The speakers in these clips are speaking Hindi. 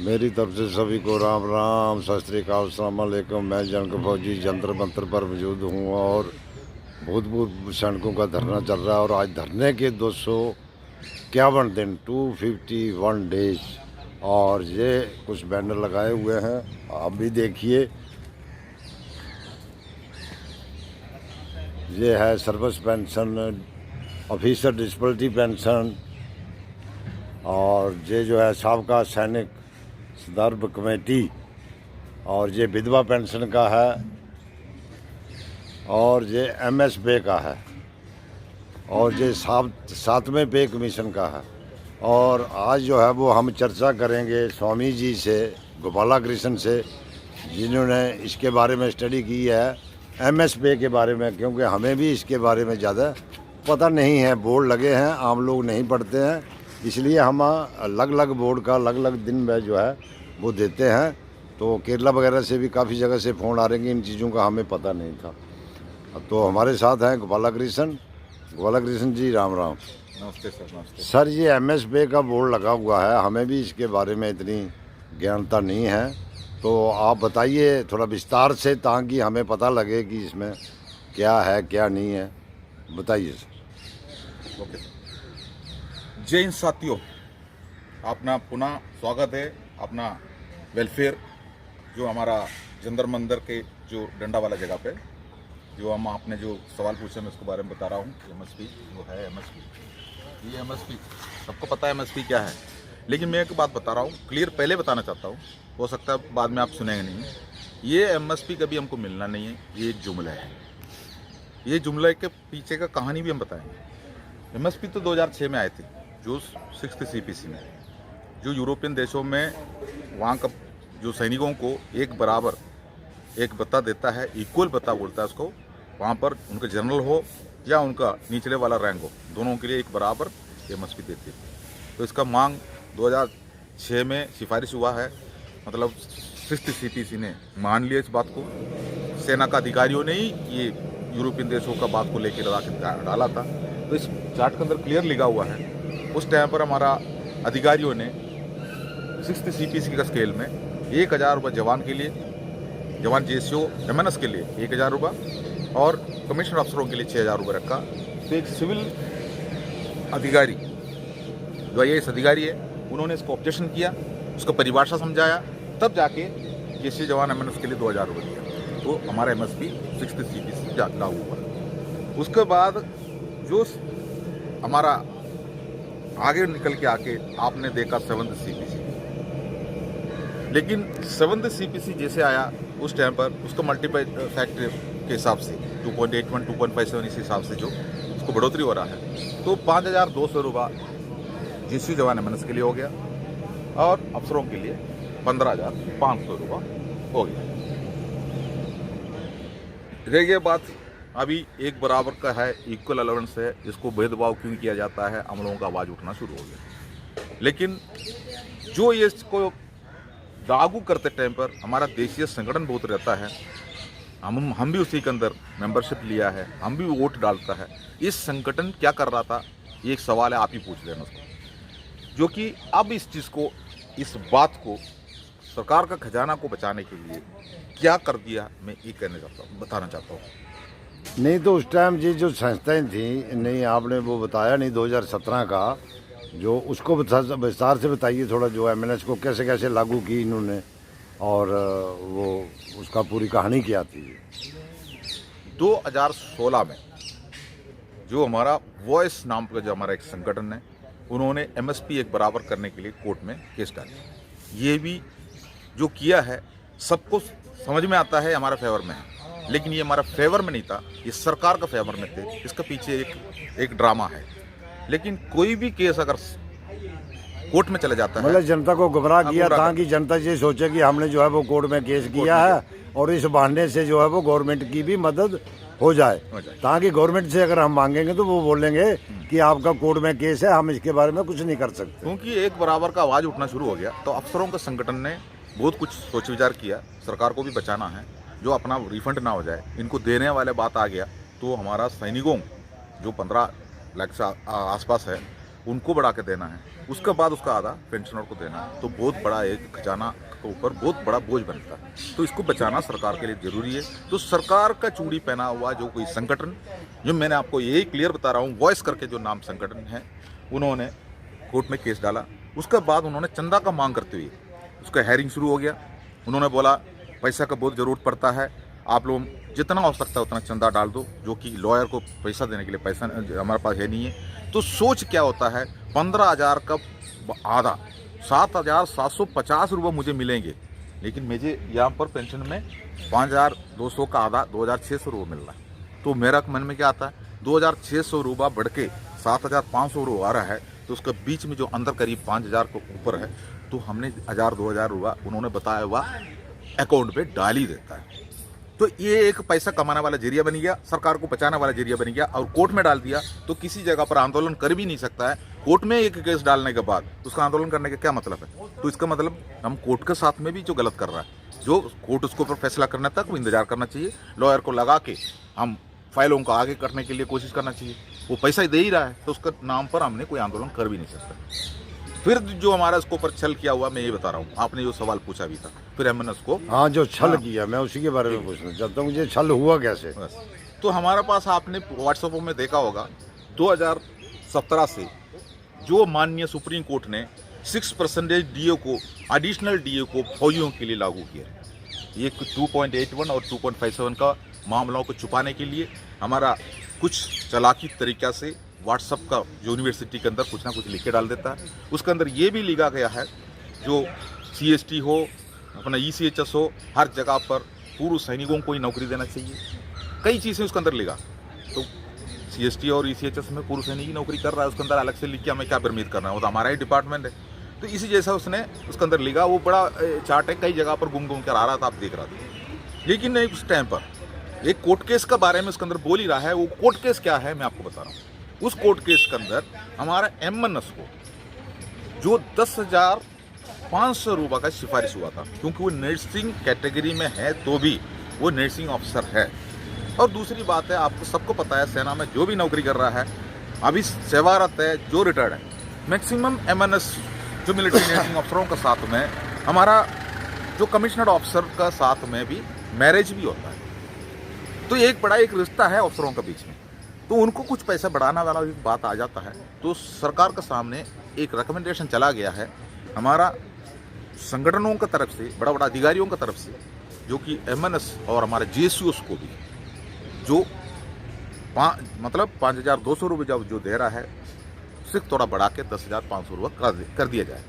मेरी तरफ से सभी को राम राम, सत श्री अकाल, अस्सलाम वालेकुम। मैं जनक फौजी जंतर मंतर पर मौजूद हूँ और भूतपूर्व सैनिकों का धरना चल रहा है और आज धरने के 251 दिन 251 डेज और ये कुछ बैनर लगाए हुए हैं, आप भी देखिए। ये है service pension, officer disability pension और ये जो है साबका सैनिक संदर्भ कमेटी और ये विधवा पेंशन का है और ये MS पे का है और ये सातवें पे कमीशन का है। और आज जो है वो हम चर्चा करेंगे स्वामी जी से, गोपालकृष्ण से, जिन्होंने इसके बारे में स्टडी की है MS पे के बारे में, क्योंकि हमें भी इसके बारे में ज़्यादा पता नहीं है। बोर्ड लगे हैं, आम लोग नहीं पढ़ते हैं, इसलिए हम अलग अलग बोर्ड का अलग अलग दिन में जो है वो देते हैं। तो केरला वगैरह से भी काफ़ी जगह से फ़ोन आ रहे हैं, इन चीज़ों का हमें पता नहीं था। तो हमारे साथ हैं गोपालकृष्ण जी, राम राम। नमस्ते सर। नमस्ते सर, ये MS पे का बोर्ड लगा हुआ है, हमें भी इसके बारे में इतनी ज्ञानता नहीं है, तो आप बताइए थोड़ा विस्तार से, ताकि हमें पता लगे कि इसमें क्या है क्या नहीं है, बताइए सर। ओके। जय हिंद साथियों, अपना पुनः स्वागत है अपना वेलफेयर जो हमारा जंतर मंतर के जो डंडा वाला जगह पे जो हम आपने जो सवाल पूछे मैं उसके बारे में बता रहा हूँ। MSP वो है MSP, ये MSP सबको पता है MSP क्या है, लेकिन मैं एक बात बता रहा हूँ क्लियर, पहले बताना चाहता हूँ, हो सकता है बाद में आप सुनेंगे नहीं। ये MSP कभी हमको मिलना नहीं है, ये एक जुमला है। ये जुमले के पीछे का कहानी भी हम बताएंगे। MSP तो 2006 में आए थे, जो 6th CPC में, जो यूरोपियन देशों में वहाँ का जो सैनिकों को एक बराबर एक भत्ता देता है, इक्वल भत्ता बोलता है उसको, वहाँ पर उनका जनरल हो या उनका निचले वाला रैंक हो, दोनों के लिए एक बराबर MSP देती है। तो इसका मांग 2006 में सिफारिश हुआ है, मतलब 6th CPC ने मान लिया इस बात को। सेना का अधिकारियों ने ही ये यूरोपियन देशों का बात को लेकर लगा के डाला था। तो इस चार्ट के अंदर क्लियर लिखा हुआ है। उस टाइम पर हमारा अधिकारियों ने 6th CPC का स्केल में 1000 रुपये जवान के लिए, जवान JSO MNS के लिए 1000 रुपये और कमिश्नर अफसरों के लिए 6000 रुपये रखा। तो एक सिविल अधिकारी जो IAS अधिकारी है, उन्होंने इसको ऑब्जेक्शन किया, उसका परिभाषा समझाया, तब जाके JSO जवान MNS के लिए 2000 रुपये दिया। तो हमारा MSP 6th CPC लागू हुआ। उसके बाद जो हमारा आगे निकल के आके आपने देखा 7th CPC, लेकिन 7th CPC जैसे आया उस टाइम पर उसका मल्टीप्लाई फैक्टर के हिसाब से 2.81 2.57 इस हिसाब से जो उसको बढ़ोतरी हो रहा है, तो 5200 रुपये JSO जवान MNS के लिए हो गया और अफसरों के लिए 15500 रुपये हो गया। रह गया बात अभी एक बराबर का है, इक्वल अलाउंस है, इसको भेदभाव क्यों किया जाता है, हम लोगों का आवाज़ उठना शुरू हो गया। लेकिन जो ये इसको लागू करते टाइम पर हमारा देशीय संगठन बहुत रहता है, हम भी उसी के अंदर मेंबरशिप लिया है, हम भी वोट डालता है। इस संगठन क्या कर रहा था, ये एक सवाल है, आप ही पूछ लेना उसको। जो कि अब इस चीज़ को, इस बात को सरकार का खजाना को बचाने के लिए क्या कर दिया, मैं ये बताना चाहता हूँ। नहीं तो उस टाइम ये जो संस्थाएं थी, नहीं आपने वो बताया नहीं 2017 का, जो उसको विस्तार से बताइए थोड़ा, जो MNS को कैसे कैसे लागू की इन्होंने और वो उसका पूरी कहानी क्या थी। 2016 में जो हमारा वॉइस नाम का जो हमारा एक संगठन है, उन्होंने MSP एक बराबर करने के लिए कोर्ट में केस डाला। ये भी जो किया है सबको समझ में आता है, हमारा फेवर में है, लेकिन ये हमारा फेवर में नहीं था, ये सरकार का फेवर में थे। इसका पीछे एक ड्रामा है। लेकिन कोई भी केस अगर कोर्ट में चला जाता है, मतलब जनता को गुमराह किया था कि जनता ये सोचे कि हमने जो है वो कोर्ट में केस किया है और इस बहाने से जो है वो गवर्नमेंट की भी मदद हो जाए, ताकि गवर्नमेंट से अगर हम मांगेंगे तो वो बोलेंगे कि आपका कोर्ट में केस है, हम इसके बारे में कुछ नहीं कर सकते। क्योंकि एक बराबर का आवाज़ उठना शुरू हो गया, तो अफसरों के संगठन ने बहुत कुछ सोच विचार किया। सरकार को भी बचाना है, जो अपना रिफंड ना हो जाए, इनको देने वाले बात आ गया। तो हमारा सैनिकों जो 15 लाख से आसपास है, उनको बढ़ा के देना है, उसके बाद उसका आधा पेंशनर को देना है। तो बहुत बड़ा एक खजाना के ऊपर बहुत बड़ा बोझ बनता है। तो इसको बचाना सरकार के लिए जरूरी है। तो सरकार का चूड़ी पहना हुआ जो कोई संगठन, जो मैंने आपको यही क्लियर बता रहा हूँ, वॉइस करके जो नाम संगठन है, उन्होंने कोर्ट में केस डाला। उसके बाद उन्होंने चंदा का मांग करते हुए उसका हेयरिंग शुरू हो गया। उन्होंने बोला पैसा का बहुत ज़रूरत पड़ता है, आप लोग जितना हो सकता है उतना चंदा डाल दो, जो कि लॉयर को पैसा देने के लिए पैसा हमारे पास है नहीं है। तो सोच क्या होता है, 15,000 का आधा 7,750 रुपये मुझे मिलेंगे, लेकिन मुझे यहाँ पर पेंशन में 5,200 का आधा 2,600 रुपये मिल रहा है। तो मेरा मन में क्या आता है, 2,600 रुपये बढ़ के 7,500 रुपये आ रहा है, तो उसके बीच में जो अंदर करीब 5,000 को ऊपर है, तो हमने 1,000-2,000 रुपये उन्होंने बताया हुआ अकाउंट पे डाल ही देता है। तो ये एक पैसा कमाने वाला जरिया बन गया, सरकार को बचाने वाला जरिया बन गया। और कोर्ट में डाल दिया तो किसी जगह पर आंदोलन कर भी नहीं सकता है। कोर्ट में एक केस डालने के बाद उसका आंदोलन करने का क्या मतलब है? तो इसका मतलब हम कोर्ट के साथ में भी जो गलत कर रहा है, जो कोर्ट उसको पर फैसला करने तक वो इंतजार करना चाहिए। लॉयर को लगा के हम फाइलों को आगे करने के लिए कोशिश करना चाहिए। वो पैसा ही दे ही रहा है, तो उसका नाम पर हमने कोई आंदोलन कर भी नहीं सकता। फिर जो हमारा इसको ऊपर छल किया हुआ, मैं ये बता रहा हूँ, आपने जो सवाल पूछा भी था, फिर हमने उसको हाँ जो छल किया, मैं उसी के बारे में पूछना चाहता हूँ, ये छल हुआ कैसे? बस। तो हमारे पास आपने व्हाट्सएप में देखा होगा 2017 से जो माननीय सुप्रीम कोर्ट ने 6% डीओ को, एडिशनल डीओ को फौजियों के लिए लागू किया। ये 2.81 और 2.57 का मामलों को छुपाने के लिए हमारा कुछ चालाकी तरीक़ा से व्हाट्सएप का जो यूनिवर्सिटी के अंदर कुछ ना कुछ लिख के डाल देता है। उसके अंदर ये भी लिखा गया है जो CST हो, अपना ECHS हो, हर जगह पर पूर्व सैनिकों को ही नौकरी देना चाहिए। कई चीज़ें उसके अंदर लिखा। तो CST और ECHS में पूर्व सैनिक की नौकरी कर रहा है, उसके अंदर अलग से लिख के हमें क्या परमिट करना है, वो तो हमारा ही डिपार्टमेंट है। तो इसी जैसा उसने उसके अंदर लिखा। वो बड़ा चार्ट है, कई जगह पर घूम घूम कर आ रहा था, आप देख रहा था। लेकिन उस टाइम पर एक कोर्ट केस के बारे में उसके अंदर बोल ही रहा है। वो कोर्ट केस क्या है मैं आपको बता रहा हूँ। उस कोर्ट केस के अंदर हमारा MNS को जो 10,500 रुपये का सिफारिश हुआ था, क्योंकि वो नर्सिंग कैटेगरी में है तो भी वो नर्सिंग ऑफिसर है। और दूसरी बात है, आपको सबको पता है, सेना में जो भी नौकरी कर रहा है, अभी सेवारत है, जो रिटायर्ड है, मैक्सिमम MNS जो मिलिट्री नर्सिंग अफसरों के साथ में हमारा जो कमिश्नर्ड ऑफिसर का साथ में भी मैरिज भी होता है। तो एक बड़ा एक रिश्ता है अफसरों के बीच में। तो उनको कुछ पैसा बढ़ाना वाला एक बात आ जाता है। तो सरकार के सामने एक रिकमेंडेशन चला गया है हमारा संगठनों की तरफ से, बड़ा बड़ा अधिकारियों की तरफ से, जो कि MNS और हमारे GSUs को भी जो मतलब 5,200 रुपये जब जो दे रहा है, उससे थोड़ा बढ़ा के 10,500 रुपये कर दिया जाए।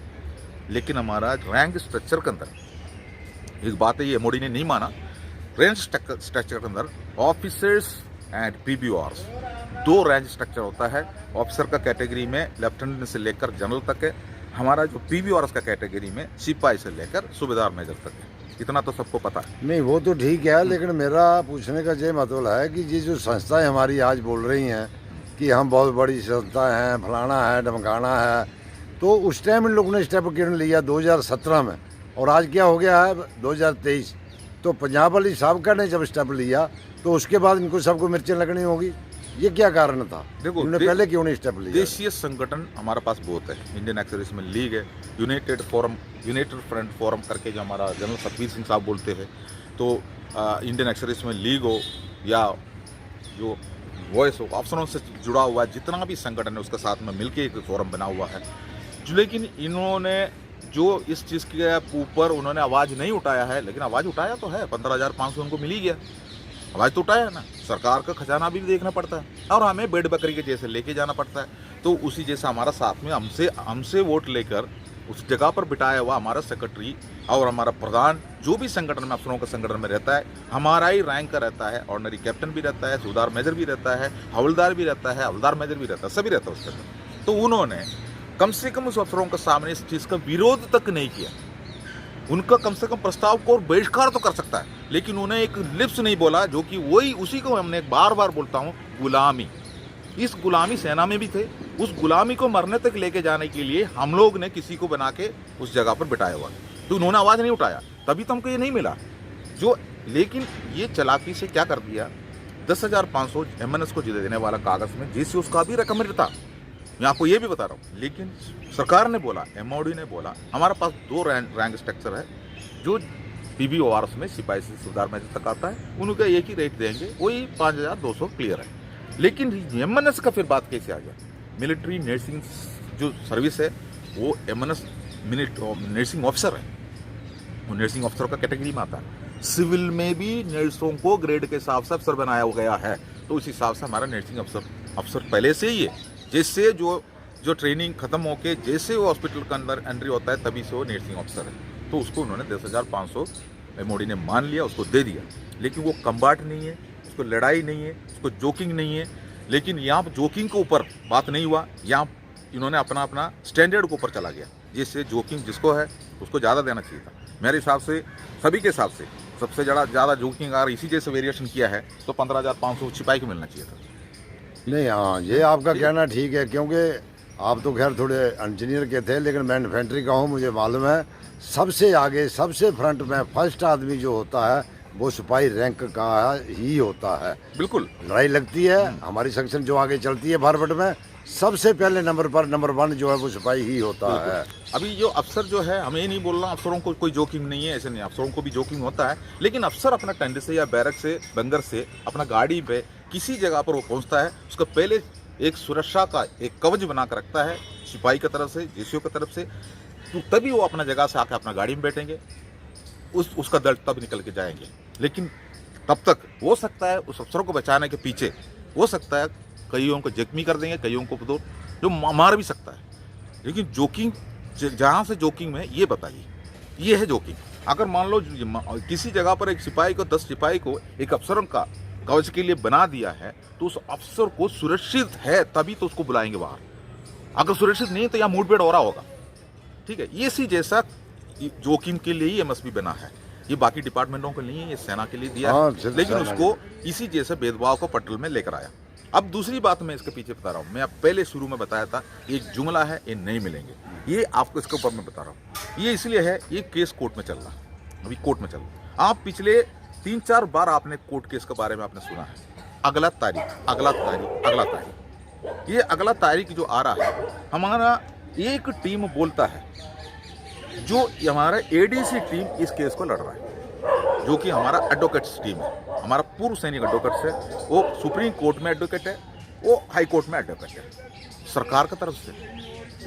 लेकिन हमारा रैंक स्ट्रक्चर के अंदर एक बात है, ये MOD ने नहीं माना। रैंक स्ट्रक्चर के अंदर officers and PBORs 2 rank structure होता है। ऑफिसर का कैटेगरी में लेफ्टिनेंट से लेकर जनरल तक है। हमारा जो PBORs का कैटेगरी में सिपाही से लेकर सूबेदार मेजर तक है। इतना तो सबको पता है। नहीं वो तो ठीक है, लेकिन मेरा पूछने का ये मतलब है कि ये जो संस्थाएं हमारी आज बोल रही हैं कि हम बहुत बड़ी संस्था हैं, फलाना है, ढमकाना है, तो उस टाइम इन लोगों ने स्टेप क्यों लिया 2017 में, और आज क्या हो गया है 2023? तो पंजाब वाली साहब ने जब स्टेप लिया तो उसके बाद इनको सबको मिर्चें लगनी होगी। ये क्या कारण था? देखो, उन्होंने पहले क्यों नहीं स्टेप लिया? देशीय संगठन हमारे पास बहुत है। इंडियन एक्सर्विसमैन लीग है, यूनाइटेड फ्रंट फोरम करके जो हमारा जनरल सतबीर सिंह साहब बोलते हैं। तो इंडियन एक्सर्विसमैन लीग हो या जो वॉइस हो, अफसरों से जुड़ा हुआ जितना भी संगठन है उसके साथ में मिलकर एक फोरम बना हुआ है। लेकिन इन्होंने जो इस चीज़ के ऊपर उन्होंने आवाज़ नहीं उठाया है, लेकिन आवाज़ उठाया तो है। 15,500 उनको मिल ही गया, आवाज़ तो उठाया है ना। सरकार का खजाना भी देखना पड़ता है और हमें बेड बकरी के जैसे लेके जाना पड़ता है। तो उसी जैसा हमारा साथ में हमसे वोट लेकर उस जगह पर बिठाया हुआ हमारा सेक्रेटरी और हमारा प्रधान जो भी संगठन में, अफसरों का संगठन में रहता है, हमारा ही रैंक का रहता है। ऑर्डिनरी कैप्टन भी रहता है, सूबेदार मेजर भी रहता है, हवलदार भी रहता है, हवलदार मेजर भी रहता है, सभी रहता है उसके अंदर। तो उन्होंने कम से कम उस अफसरों के सामने इस चीज़ का विरोध तक नहीं किया। उनका कम से कम प्रस्ताव को बहिष्कार तो कर सकता है, लेकिन उन्हें एक लिप्स नहीं बोला, जो कि वही उसी को हमने बार बार बोलता हूँ, गुलामी। इस गुलामी सेना में भी थे। उस गुलामी को मरने तक लेके जाने के लिए हम लोग ने किसी को बना के उस जगह पर बिठाया हुआ, तो उन्होंने आवाज़ नहीं उठाया, तभी तो हमको ये नहीं मिला जो। लेकिन ये चालाकी से क्या कर दिया, 10,500 MNS को देने वाला कागज़ में GSUs का भी रिकमेंड था। मैं आपको ये भी बता रहा हूँ। लेकिन सरकार ने बोला, MOD ने बोला, हमारे पास 2 रैंक स्ट्रक्चर है, जो PBORs में सिपाही से सुधार मैजिस्ट्रेट तक आता है, उनका एक ही रेट देंगे, वही 5200 क्लियर है। लेकिन MNS का फिर बात कैसे आ गया? मिलिट्री नर्सिंग जो सर्विस है वो MNS नर्सिंग ऑफिसर है, वो नर्सिंग ऑफिसर का कैटेगरी में आता है। सिविल में भी नर्सों को ग्रेड के हिसाब से अफसर बनाया गया है, तो उस हिसाब से हमारा नर्सिंग अफसर पहले से ही है। जैसे जो ट्रेनिंग खत्म होके जैसे वो हॉस्पिटल के अंदर एंट्री होता है, तभी से वो नर्सिंग ऑफिसर है। तो उसको उन्होंने 10,500 MOD ने मान लिया, उसको दे दिया। लेकिन वो कम्बाट नहीं है, उसको लड़ाई नहीं है, उसको जोकिंग नहीं है। लेकिन यहाँ जोकिंग के ऊपर बात नहीं हुआ, यहाँ इन्होंने अपना स्टैंडर्ड के ऊपर चला गया। जिससे जोकिंग जिसको है उसको ज़्यादा देना चाहिए था। मेरे हिसाब से, सभी के हिसाब से सबसे ज़्यादा जोकिंग अगर इसी जैसे वेरिएशन किया है तो 15,500 सिपाही को मिलना चाहिए था। नहीं, हाँ, ये आपका कहना ठीक है, क्योंकि आप तो खैर थोड़े इंजीनियर के थे, लेकिन मैन्युफैक्चरिंग का हूँ, मुझे मालूम है सबसे आगे सबसे फ्रंट में फर्स्ट आदमी जो होता है वो सिपाही रैंक का ही होता है। बिल्कुल, लड़ाई लगती है, हमारी सेक्शन जो आगे चलती है फॉरवर्ड में, सबसे पहले नंबर 1 जो है वो सिपाही ही होता है। अभी जो अफसर जो है, हमें ये नहीं बोल रहा अफसरों को कोई जोकिंग नहीं है, ऐसे नहीं, अफसरों को भी जोकिंग होता है। लेकिन अफसर अपना टेंट से या बैरक से, बंगर से अपना गाड़ी पे किसी जगह पर वो पहुंचता है, उसका पहले एक सुरक्षा का एक कवच बना कर रखता है सिपाही की तरफ से, जेसीओ की तरफ से। तो तभी वो अपना जगह से आकर अपना गाड़ी में बैठेंगे, उसका दल तब निकल के जाएंगे। लेकिन तब तक हो सकता है उस अफसर को बचाने के पीछे हो सकता है कईयों को जख्मी कर देंगे, कईयों को तो जो मार भी सकता है। लेकिन जोकिंग जहाँ से जोकिंग में, ये बताइए, ये है जोकिंग। अगर मान लो किसी जगह पर एक सिपाही को, 10 सिपाही को एक अफसरों का कवच के लिए बना दिया है, तो उस अफसर को सुरक्षित है तभी तो उसको बुलाएंगे बाहर। अगर सुरक्षित नहीं तो यहाँ मुठभेड़ हो रहा होगा। ठीक है, ये सी जैसा जोकिंग के लिए ही MSP बना है, ये बाकी डिपार्टमेंटों के लिए, ये सेना के लिए दिया है। लेकिन उसको इसी जैसे भेदभाव को पटल में लेकर आया। अब दूसरी बात मैं इसके पीछे बता रहा हूँ, मैं अब पहले शुरू में बताया था एक जुमला है, ये नहीं मिलेंगे, ये आपको इसके ऊपर मैं बता रहा हूँ। ये इसलिए है, ये केस कोर्ट में चल रहा है, अभी कोर्ट में चल रहा है। आप पिछले 3-4 बार आपने कोर्ट केस के बारे में आपने सुना है, अगला तारीख। ये अगला तारीख जो आ रहा है, हमारा एक टीम बोलता है, जो हमारा ADC टीम इस केस को लड़ रहा है, जो कि हमारा एडवोकेट्स टीम है, हमारा पूर्व सैनिक एडवोकेट्स है, वो सुप्रीम कोर्ट में एडवोकेट है, वो हाई कोर्ट में एडवोकेट है, सरकार की तरफ से।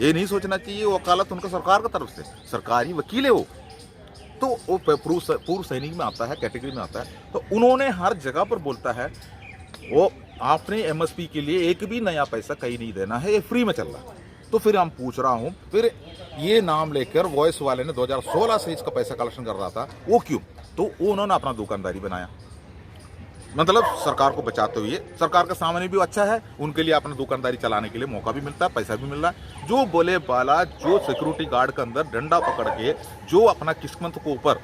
ये नहीं सोचना चाहिए वो वकालत उनका सरकार की तरफ से, सरकारी वकील है वो, तो वो पूर्व सैनिक में आता है, कैटेगरी में आता है। तो उन्होंने हर जगह पर बोलता है वो आपने MSP के लिए एक भी नया पैसा कहीं नहीं देना है, ये फ्री में चल रहा है। तो फिर हम पूछ रहा हूँ, फिर ये नाम लेकर वॉइस वाले ने 2016 से इसका पैसा कलेक्शन कर रहा था, वो क्यों? तो उन्होंने अपना दुकानदारी बनाया, मतलब सरकार को बचाते हुए। सरकार का सामने भी अच्छा है, उनके लिए अपना दुकानदारी चलाने के लिए मौका भी मिलता है, पैसा भी मिल रहा है। जो बोले बाला, जो सिक्योरिटी गार्ड के अंदर डंडा पकड़ के, जो अपना किस्मत को ऊपर,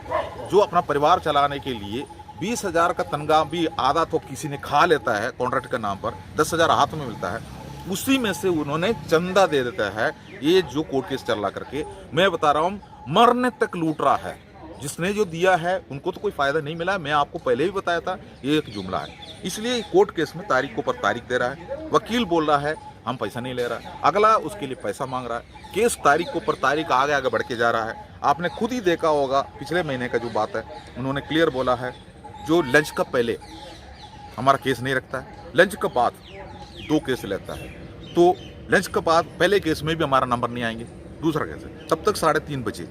जो अपना परिवार चलाने के लिए 20,000 का तनख्वाह भी आधा तो किसी ने खा लेता है कॉन्ट्रैक्ट के नाम पर, 10,000 हाथ में मिलता है, उसी में से उन्होंने चंदा दे देता है। ये जो कोर्ट केस चल रहा करके, मैं बता रहा हूँ, मरने तक लूट रहा है। जिसने जो दिया है उनको तो कोई फायदा नहीं मिला है। मैं आपको पहले भी बताया था, ये एक जुमला है। इसलिए कोर्ट केस में तारीख को ऊपर तारीख दे रहा है, वकील बोल रहा है हम पैसा नहीं ले रहा है, अगला उसके लिए पैसा मांग रहा है, केस तारीख को ऊपर तारीख आगे बढ़ के जा रहा है। आपने खुद ही देखा होगा, पिछले महीने का जो बात है, उन्होंने क्लियर बोला है, जो लंच का पहले हमारा केस नहीं रखता है, लंच के बाद 2 केस लेता है, तो लंच के बाद पहले केस में भी हमारा नंबर नहीं आएंगे, दूसरा केस है, तब तक 3:30 बजे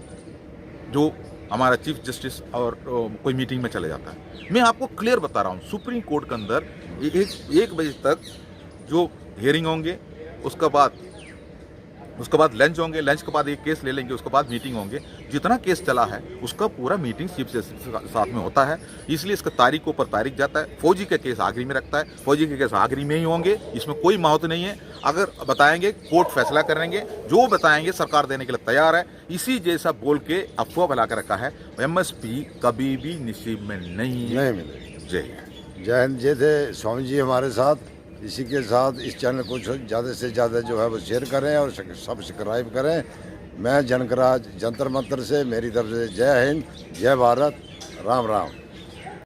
जो हमारा चीफ जस्टिस और कोई मीटिंग में चले जाता है। मैं आपको क्लियर बता रहा हूँ, सुप्रीम कोर्ट के अंदर 1 बजे तक जो हियरिंग होंगे, उसके बाद लंच होंगे, लंच के बाद एक केस ले लेंगे, उसके बाद मीटिंग होंगे। जितना केस चला है उसका पूरा मीटिंग चीफ जस्टिस के साथ में होता है, इसलिए इसका तारीख के ऊपर तारीख जाता है। फौजी का केस आखिरी में रखता है, फौजी के केस आखिरी में ही होंगे, इसमें कोई महत्व नहीं है। अगर बताएंगे कोर्ट फैसला करेंगे, जो बताएंगे सरकार देने के लिए तैयार है। इसी जैसा बोल के अफवाह फैला कर रखा है। MSP कभी भी नसीब में नहीं मिलेगी। जय हिंद। जय थे स्वामी जी हमारे साथ। इसी के साथ इस चैनल को ज़्यादा से ज़्यादा जो है वो शेयर करें और सब्सक्राइब करें। मैं जनकराज जंतर मंतर से, मेरी तरफ से जय हिंद, जय भारत, राम राम।